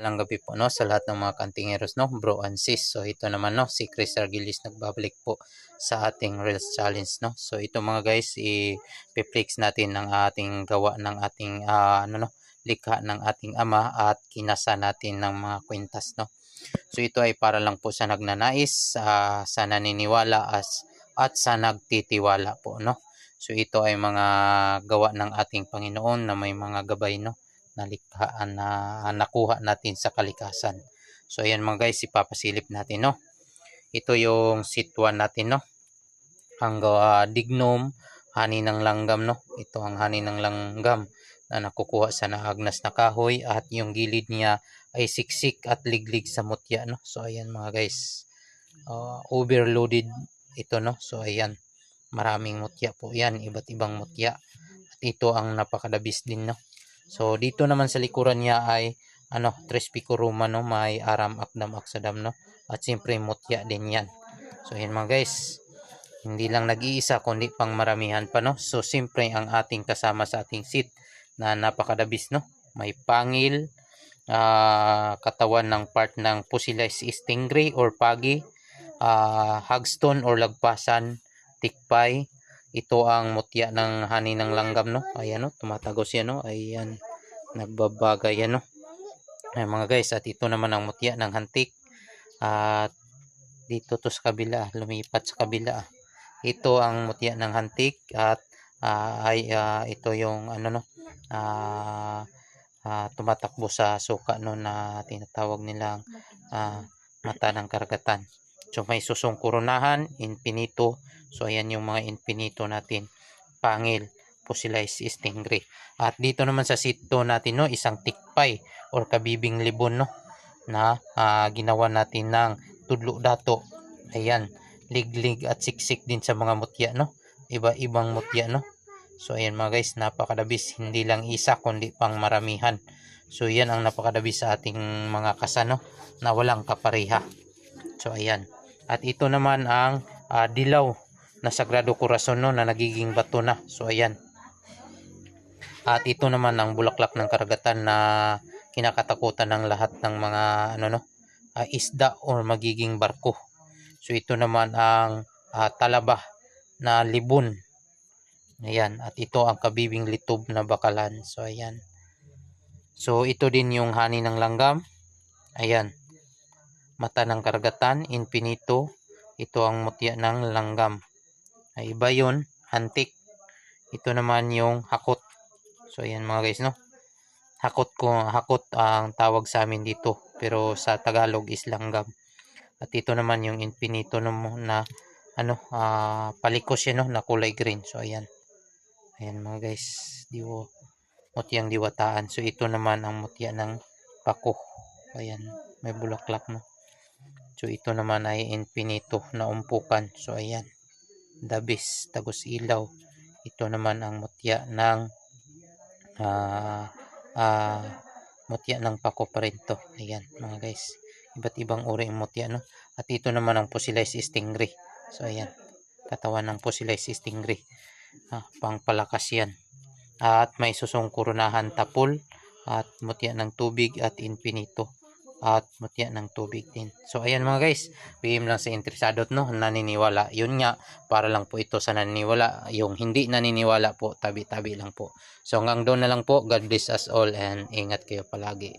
Walang gabi po no sa lahat ng mga kantingeros no, bro and sis. So ito naman no, si Chris Argilis nagbabalik po sa ating Reels Challenge no. So ito mga guys, i-flex natin ang ating gawa ng ating likha ng ating ama at kinasa natin ng mga kwintas no. So ito ay para lang po sa nagnanais, sa naniniwala at sa nagtitiwala po no. So ito ay mga gawa ng ating Panginoon na may mga gabay no, na likhaan na nakuha natin sa kalikasan. So ayan mga guys, ipapasilip natin no. Ito yung sitwan natin no. Ang dignum, hani ng langgam no. Ito ang hani ng langgam na nakukuha sa naagnas na kahoy at yung gilid niya ay siksik at liglig sa mutya no. So ayan mga guys, overloaded ito no. So ayan, maraming mutya po yan, iba't ibang mutya. At ito ang napakadabis din no. So dito naman sa likuran niya ay tres picoruma no, may aram akdam aksadam no. At siyempre mutya din yan. So ayan mga guys, hindi lang nag-iisa kundi pang maramihan pa no. So siyempre ang ating kasama sa ating seat na napakadabis no. May pangil, katawan ng part ng Pusillys stingray or pagi, hagstone or lagpasan, tikpay. Ito ang mutya ng hani ng langgam no. Ayan no, tumatagos yan no. Ayan, nagbabagay yan no. Ayan mga guys, at ito naman ang mutya ng hantik. At dito to sa kabila, lumipat sa kabila. Ito ang mutya ng hantik at ito yung tumatakbo sa suka no, na tinatawag nilang mata ng karagatan. So may susong kurunahan, infinito. So ayan yung mga infinito natin. Pangil, Pusillys stingray. At dito naman sa sito natin no, isang tikpay or kabibing libon no, na ginawa natin ng tudlo dato. Ayan, liglig at siksik din sa mga mutya no. Iba-ibang mutya no. So ayan mga guys, napakadabis, hindi lang isa kundi pang maramihan. So yan ang napakadabis sa ating mga kasa no, na walang kapareha. So ayan. At ito naman ang dilaw na Sagrado Corazon no, na nagiging bato na. So ayan. At ito naman ang bulaklak ng karagatan na kinakatakutan ng lahat ng mga isda or magiging barko. So ito naman ang talaba na libon. Ayan, at ito ang kabibing litob na bakalan. So ayan. So ito din yung hani ng langgam. Ayan. Mata ng karagatan, infinito. Ito ang mutya ng langgam. Ay, iba yun, hantik. Ito naman yung hakot. So ayan mga guys no. Hakot ang tawag sa amin dito, pero sa Tagalog is langgam. At ito naman yung infinito na palikos yan no, na kulay green. So ayan. Ayan mga guys, mutyang diwataan. So ito naman ang mutya ng pako. Ayan, may bulaklak no. So ito naman ay infinito na umpukan. So ayan, dabis, tagos ilaw. Ito naman ang mutya ng pako pa rin to. Ayan mga guys, iba't ibang uri ng mutya no. At ito naman ang Pusillys stingray. So ayan, katawan ng Pusillys stingray, pangpalakas yan. At may susong kurunahan tapol at mutya ng tubig at infinito at mutya ng tubig din. So ayan mga guys, PM lang sa interesado no, naniniwala. Yun nga, para lang po ito sa naniniwala. Yung hindi naniniwala po, tabi-tabi lang po. So hanggang doon na lang po. God bless us all and ingat kayo palagi.